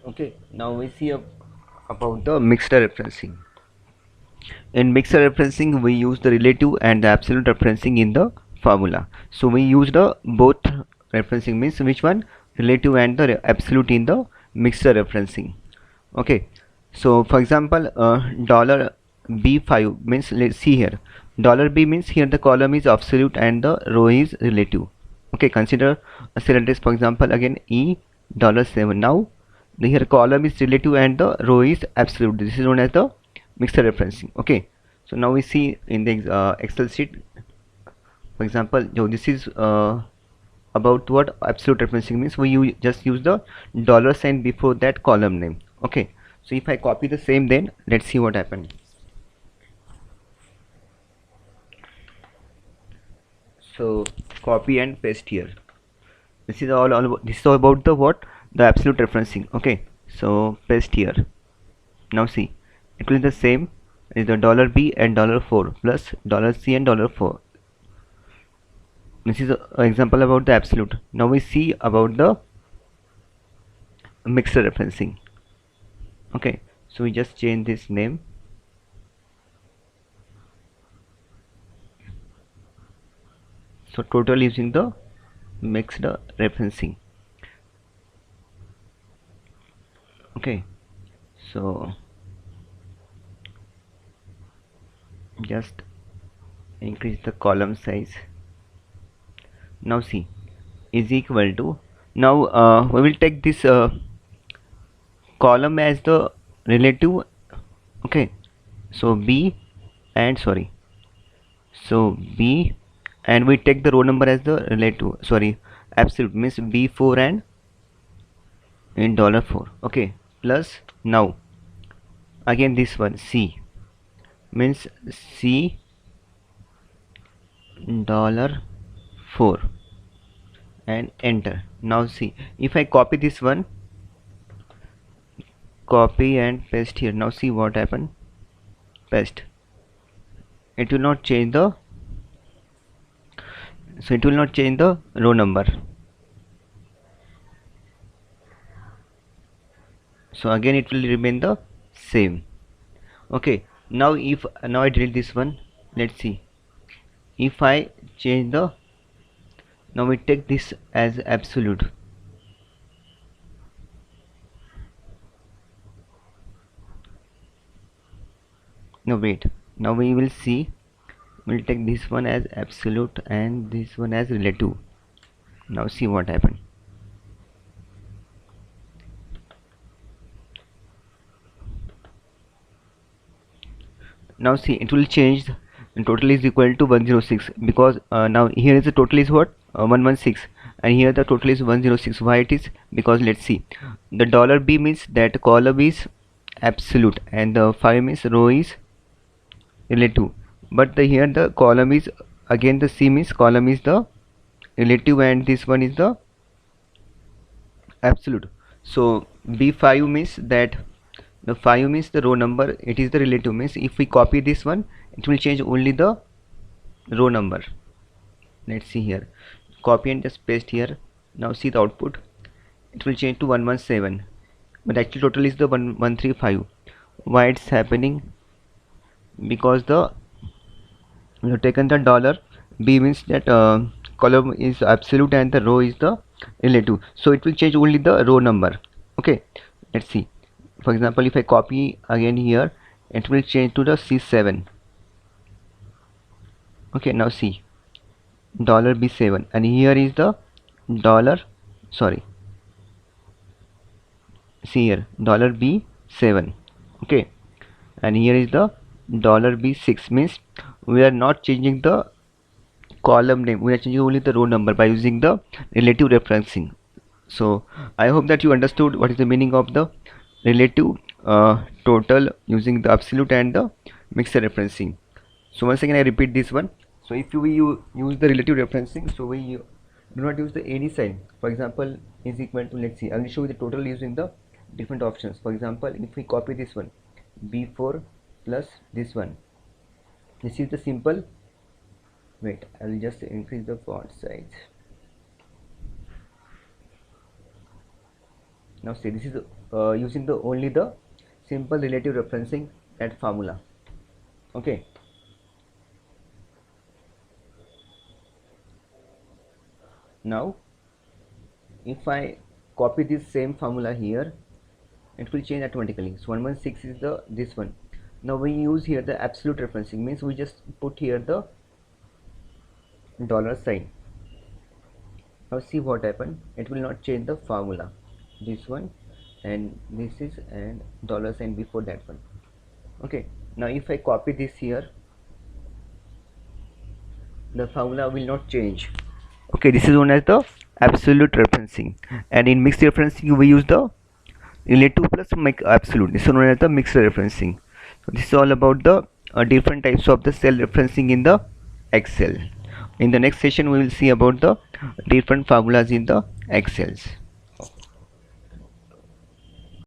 Okay, now we see about the mixed referencing. In mixed referencing, we use the relative and the absolute referencing in the formula. So we use the both referencing, means which one, relative and the absolute in the mixed referencing. Okay, so for example, dollar B5 means, let's see here, dollar B means here the column is absolute and the row is relative. Okay, consider a cell address, for example, again E $7. Now the here column is relative and the row is absolute. This is known as the mixed referencing. Okay, so now we see in the Excel sheet, for example, this is about what absolute referencing means. We just use the dollar sign before that column name. Okay, so if I copy the same, then let's see what happened. So copy and paste here. This is all about, this is all about the what, the absolute referencing. Okay, so paste here. Now see, it will be the same, is the dollar B and $4 plus dollar C and $4. This is an example about the absolute. Now we see about the mixed referencing. Okay, so we just change this name. So total using the mixed referencing. Okay, so just increase the column size. Now see, is equal to, now we will take this column as the relative. Okay, so B and sorry, so B, and we take the row number as the relative, sorry, absolute, means B4 and in $4. Okay, plus now again this one C means C $4 and enter. Now see, if I copy this one, copy and paste here. Now see what happened. Paste. It will not change the, so it will not change the row number. So again it will remain the same. Okay, now if now I delete this one, let's see, if I change the, now we take this as absolute. No wait, now we will see, we'll take this one as absolute and this one as relative. Now see what happened. Now see, it will change, and total is equal to 106, because now here is the total is what, 116, and here the total is 106. Why it is? Because let's see, the dollar B means that column is absolute and the 5 means row is relative, but the here the column is, again the C means column is the relative and this one is the absolute. So B5 means that the 5 means the row number, it is the relative, means if we copy this one, it will change only the row number. Let's see here, copy and just paste here. Now see the output, it will change to 117, but actually total is the 1135. Why it's happening? Because the, we have taken the dollar B means that column is absolute and the row is the relative, so it will change only the row number. Okay, let's see, for example, if I copy again here, it will change to the C7. Okay, now see, dollar B7, and here is the dollar, sorry, see here, dollar B7. Okay, and here is the dollar B6, means we are not changing the column name, we are changing only the row number by using the relative referencing. So I hope that you understood what is the meaning of the relative, total using the absolute and the mixed referencing. So once again I repeat this one. So if you use the relative referencing, so we do not use the any sign. For example, is equal to, let's see, I will show you the total using the different options. For example, if we copy this one, B4 plus this one, this is the simple, wait, I will just increase the font size. Now see, this is using the only the simple relative referencing that formula. Okay. Now if I copy this same formula here, it will change automatically. So 116 is the this one. Now we use here the absolute referencing, means we just put here the dollar sign. Now see what happened, it will not change the formula, this one and this is and dollar sign before that one. Okay, now if I copy this here, the formula will not change. Okay, this is known as the absolute referencing, and in mixed referencing we use the relative plus absolute. This is known as the mixed referencing. So this is all about the different types of the cell referencing in the Excel. In the next session we will see about the different formulas in the Excels.